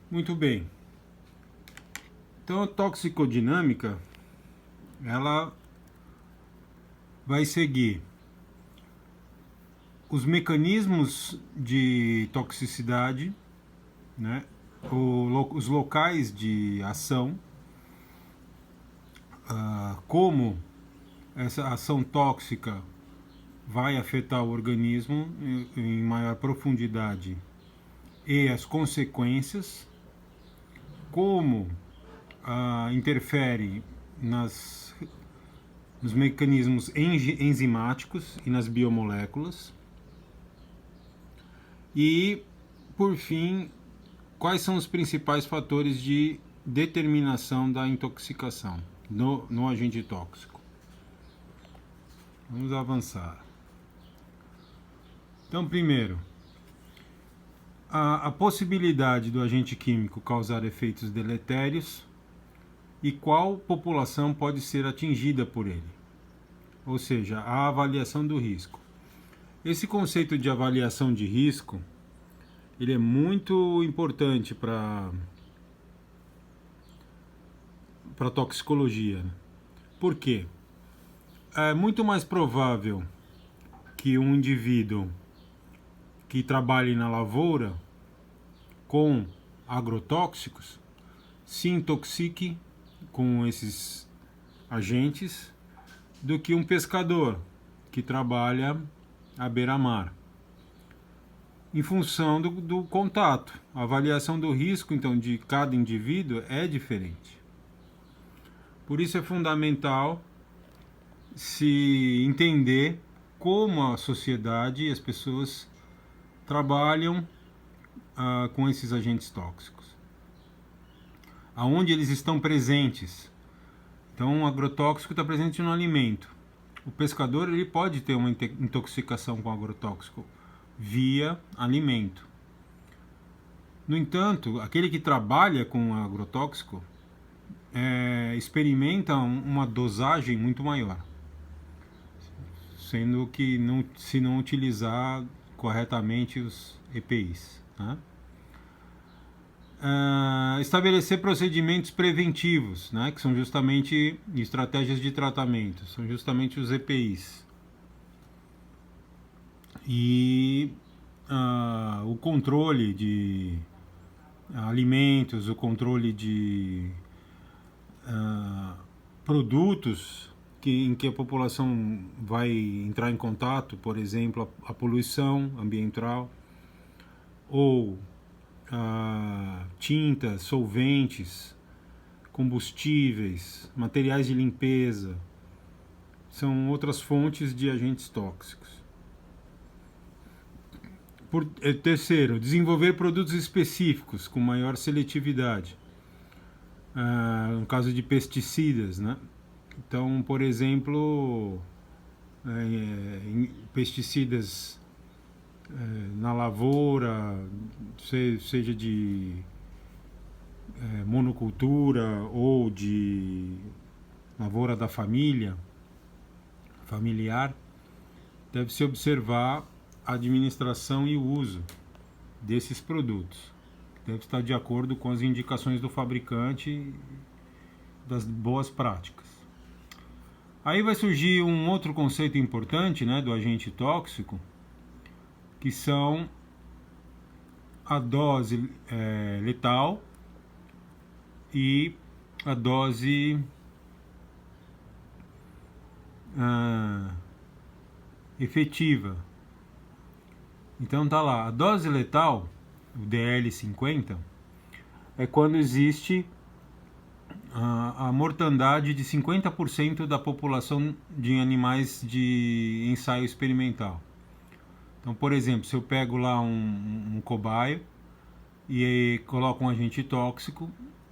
Muito bem. Então a toxicodinâmica, ela vai seguir os mecanismos de toxicidade, né? Os locais de ação, como essa ação tóxica vai afetar o organismo em maior profundidade e as consequências, como interfere nos mecanismos enzimáticos e nas biomoléculas. E, por fim, quais são os principais fatores de determinação da intoxicação no agente tóxico. Vamos avançar. Então, primeiro, a possibilidade do agente químico causar efeitos deletérios e qual população pode ser atingida por ele. Ou seja, a avaliação do risco. Esse conceito de avaliação de risco, ele é muito importante para toxicologia. Por quê? É muito mais provável que um indivíduo que trabalhe na lavoura com agrotóxicos se intoxique com esses agentes do que um pescador que trabalha à beira-mar. Em função do contato, a avaliação do risco, então, de cada indivíduo é diferente. Por isso é fundamental se entender como a sociedade e as pessoas trabalham com esses agentes tóxicos. Aonde eles estão presentes. Então, o agrotóxico está presente no alimento. O pescador ele pode ter uma intoxicação com agrotóxico via alimento. No entanto, aquele que trabalha com agrotóxico experimenta uma dosagem muito maior, sendo que se não utilizar corretamente os EPIs. Né? Estabelecer procedimentos preventivos, né, que são justamente estratégias de tratamento, são justamente os EPIs. E o controle de alimentos, o controle de produtos em que a população vai entrar em contato, por exemplo, a poluição ambiental, ou tintas, solventes, combustíveis, materiais de limpeza, são outras fontes de agentes tóxicos. Terceiro, desenvolver produtos específicos com maior seletividade. No caso de pesticidas, né? Então, por exemplo, pesticidas na lavoura, seja de monocultura ou de lavoura da família, familiar, deve-se observar a administração e o uso desses produtos. Deve estar de acordo com as indicações do fabricante, das boas práticas. Aí vai surgir um outro conceito importante, né, do agente tóxico, que são a dose letal e a dose efetiva. Então tá lá, a dose letal, o DL50, é quando existe a mortandade de 50% da população de animais de ensaio experimental. Então, por exemplo, se eu pego lá um cobaio e coloco um agente tóxico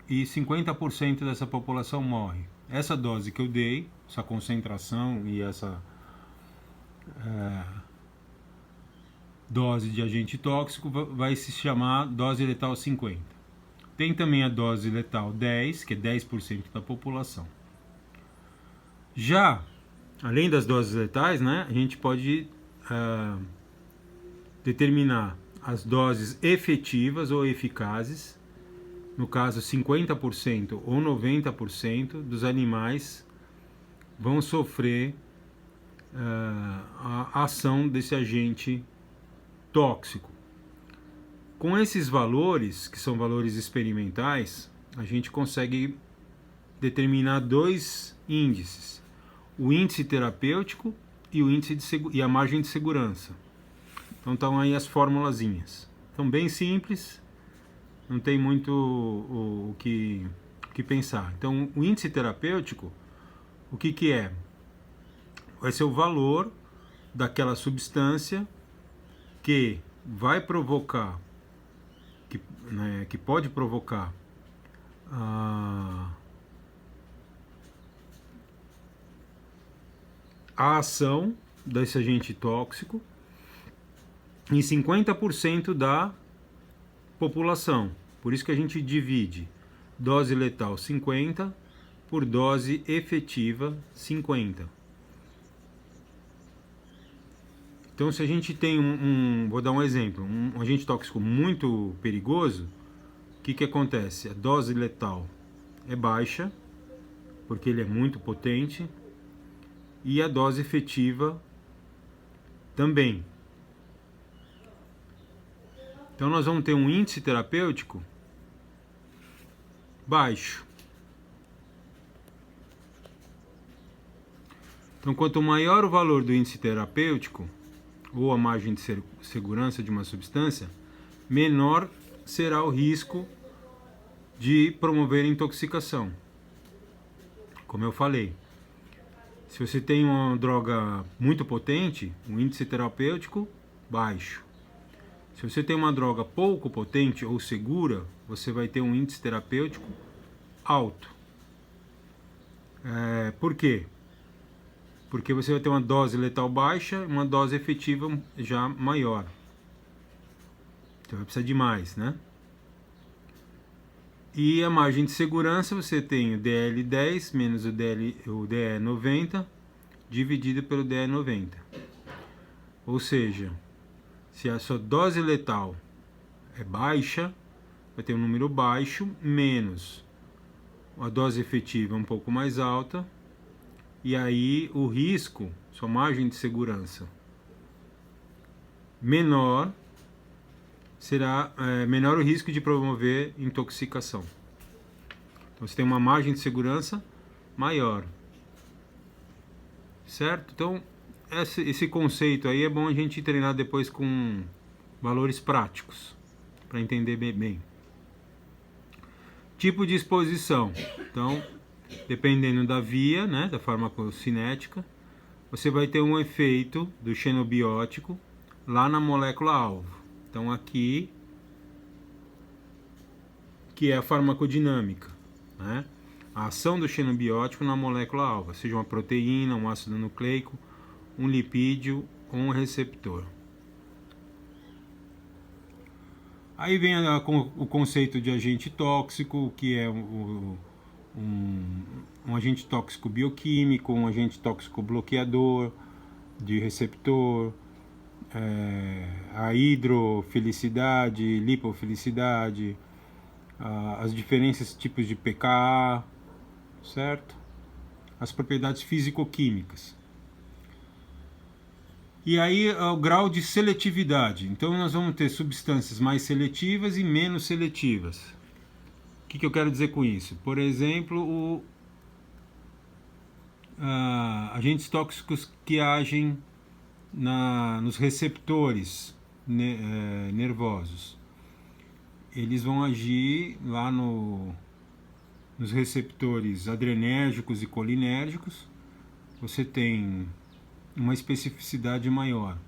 e 50% dessa população morre. Essa dose que eu dei, essa concentração e essa dose de agente tóxico vai se chamar dose letal 50. Tem também a dose letal 10, que é 10% da população. Já, além das doses letais, né, a gente pode determinar as doses efetivas ou eficazes no caso 50% ou 90% dos animais vão sofrer a ação desse agente tóxico. Com esses valores, que são valores experimentais, a gente consegue determinar dois índices: o índice terapêutico e o índice e a margem de segurança. Então estão aí as formulazinhas. Então bem simples, não tem muito o que pensar. Então o índice terapêutico, o que é? Vai ser o valor daquela substância que vai provocar, que pode provocar a ação desse agente tóxico em 50% da população. Por isso que a gente divide dose letal 50 por dose efetiva 50. Então, se a gente tem vou dar um exemplo, um agente tóxico muito perigoso, o que acontece? A dose letal é baixa, porque ele é muito potente, e a dose efetiva também. Então nós vamos ter um índice terapêutico baixo. Então quanto maior o valor do índice terapêutico, ou a margem de segurança de uma substância, menor será o risco de promover intoxicação. Como eu falei, se você tem uma droga muito potente, o índice terapêutico baixo. Se você tem uma droga pouco potente ou segura, você vai ter um índice terapêutico alto. Por quê? Porque você vai ter uma dose letal baixa e uma dose efetiva já maior. Então vai precisar de mais, né? E a margem de segurança, você tem o DL10 menos o DE90 dividido pelo DE90. Ou seja, se a sua dose letal é baixa, vai ter um número baixo, menos a dose efetiva um pouco mais alta, e aí o risco, sua margem de segurança menor, será menor o risco de promover intoxicação. Então você tem uma margem de segurança maior, certo? Então esse conceito aí é bom a gente treinar depois com valores práticos, para entender bem. Tipo de exposição. Então, dependendo da via, né, da farmacocinética, você vai ter um efeito do xenobiótico lá na molécula-alvo. Então aqui, que é a farmacodinâmica, né? A ação do xenobiótico na molécula-alvo, seja uma proteína, um ácido nucleico, um lipídio ou um receptor. Aí vem o conceito de agente tóxico, que é um agente tóxico bioquímico, um agente tóxico bloqueador de receptor, a hidrofilicidade, lipofilicidade, as diferentes tipos de pKa, certo? As propriedades físico-químicas. E aí o grau de seletividade. Então nós vamos ter substâncias mais seletivas e menos seletivas. O que eu quero dizer com isso? Por exemplo, agentes tóxicos que agem nos receptores nervosos. Eles vão agir lá nos receptores adrenérgicos e colinérgicos. Você tem uma especificidade maior.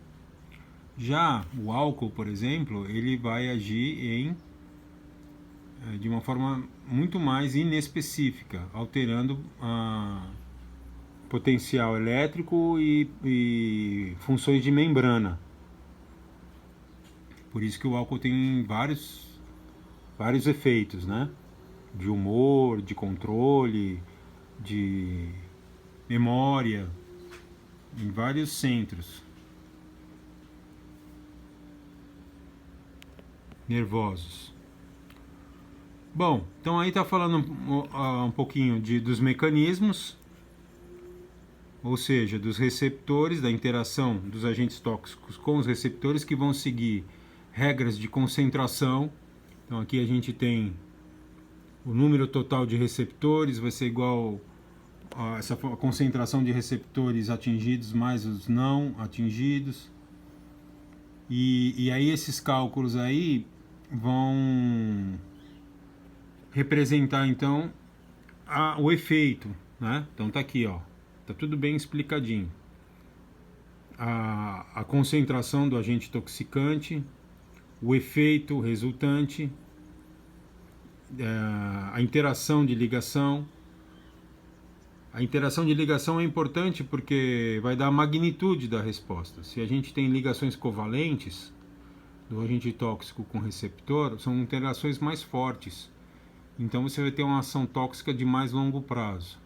Já o álcool, por exemplo, ele vai agir de uma forma muito mais inespecífica, alterando potencial elétrico e funções de membrana. Por isso que o álcool tem vários efeitos, né? De humor, de controle, de memória, em vários centros nervosos. Bom, então aí está falando um pouquinho dos mecanismos, ou seja, dos receptores, da interação dos agentes tóxicos com os receptores, que vão seguir regras de concentração. Então aqui a gente tem o número total de receptores, vai ser igual a essa concentração de receptores atingidos mais os não atingidos. E aí esses cálculos aí vão representar então o efeito, né? Então tá aqui, ó, tá tudo bem explicadinho. A concentração do agente toxicante, o efeito resultante, a interação de ligação. A interação de ligação é importante porque vai dar a magnitude da resposta. Se a gente tem ligações covalentes do agente tóxico com receptor, são interações mais fortes. Então você vai ter uma ação tóxica de mais longo prazo.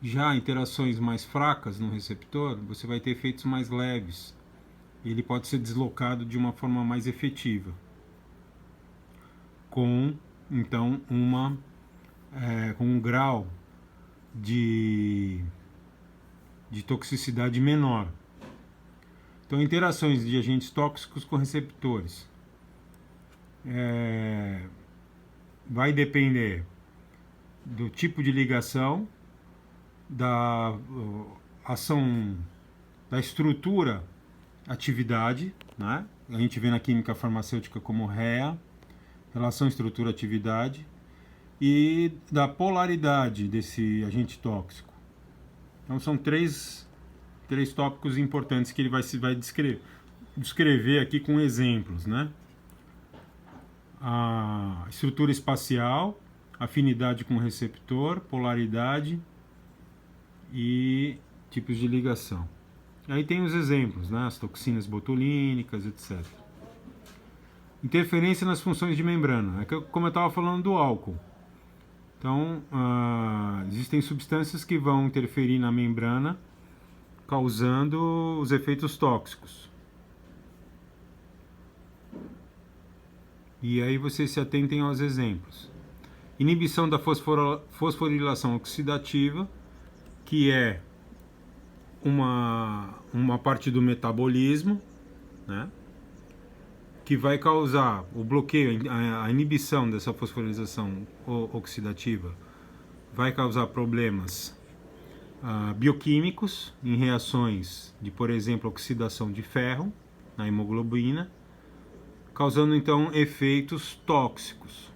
Já interações mais fracas no receptor, você vai ter efeitos mais leves. Ele pode ser deslocado de uma forma mais efetiva. Com, então, com um grau de toxicidade menor. Então, interações de agentes tóxicos com receptores. Vai depender do tipo de ligação, da ação, da estrutura, atividade, né? A gente vê na química farmacêutica como REA, relação estrutura-atividade, e da polaridade desse agente tóxico. Então são três tópicos importantes que ele vai descrever aqui com exemplos, né? A estrutura espacial, afinidade com o receptor, polaridade e tipos de ligação. Aí tem os exemplos, né? As toxinas botulínicas, etc. Interferência nas funções de membrana. Como eu estava falando do álcool. Então, existem substâncias que vão interferir na membrana, causando os efeitos tóxicos. E aí vocês se atentem aos exemplos. Inibição da fosforilação oxidativa, que é uma parte do metabolismo, né? Que vai causar o bloqueio, a inibição dessa fosforilação oxidativa, vai causar problemas bioquímicos em reações de, por exemplo, oxidação de ferro na hemoglobina, causando então efeitos tóxicos.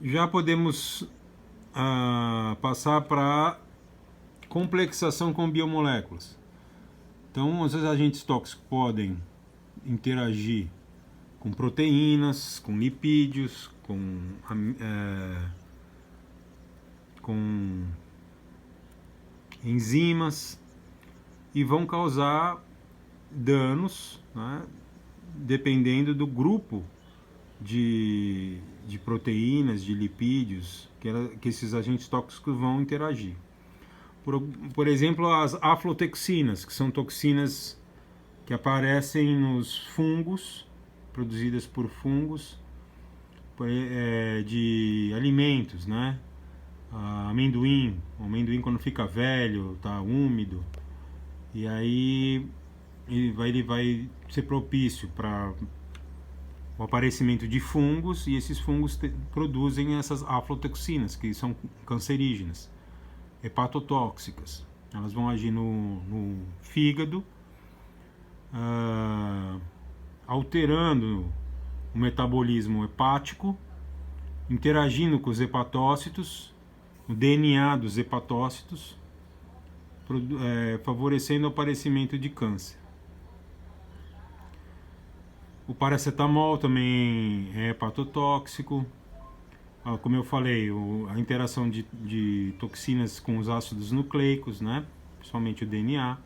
Já podemos passar para complexação com biomoléculas. Então, os agentes tóxicos podem interagir com proteínas, com lipídios, com enzimas, e vão causar danos, né, dependendo do grupo de proteínas, de lipídios que esses agentes tóxicos vão interagir. Por exemplo, as aflotoxinas, que são toxinas que aparecem nos fungos, produzidas por fungos, de alimentos, né? Amendoim, o amendoim quando fica velho, está úmido, e aí ele vai ser propício para o aparecimento de fungos, e esses fungos produzem essas aflotoxinas, que são cancerígenas, hepatotóxicas. Elas vão agir no fígado, alterando o metabolismo hepático, interagindo com os hepatócitos, o DNA dos hepatócitos, favorecendo o aparecimento de câncer. O paracetamol também é hepatotóxico. Como eu falei, a interação de toxinas com os ácidos nucleicos, né? Principalmente o DNA.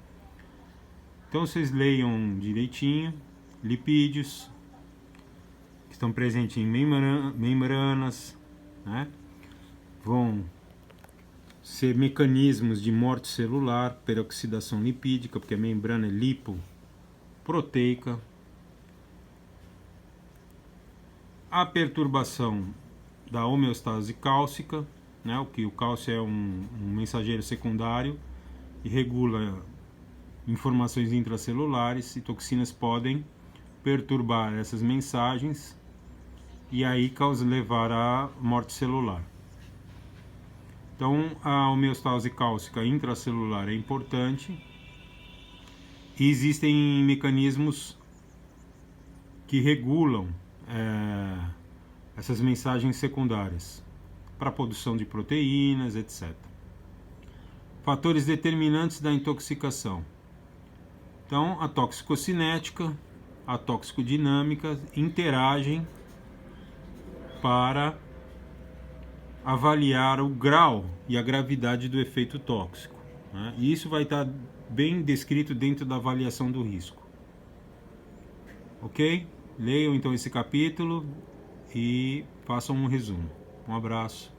Então vocês leiam direitinho. Lipídios, que estão presentes em membranas, né? Vão ser mecanismos de morte celular, peroxidação lipídica, porque a membrana é lipoproteica. a perturbação da homeostase cálcica, né, o cálcio é um mensageiro secundário e regula informações intracelulares, e toxinas podem perturbar essas mensagens e aí levar à morte celular. Então, a homeostase cálcica intracelular é importante e existem mecanismos que regulam essas mensagens secundárias para a produção de proteínas, etc. Fatores determinantes da intoxicação. Então, a toxicocinética, a toxicodinâmica interagem para avaliar o grau e a gravidade do efeito tóxico, né? E isso vai estar bem descrito dentro da avaliação do risco. Ok? Leiam então esse capítulo e façam um resumo. Um abraço.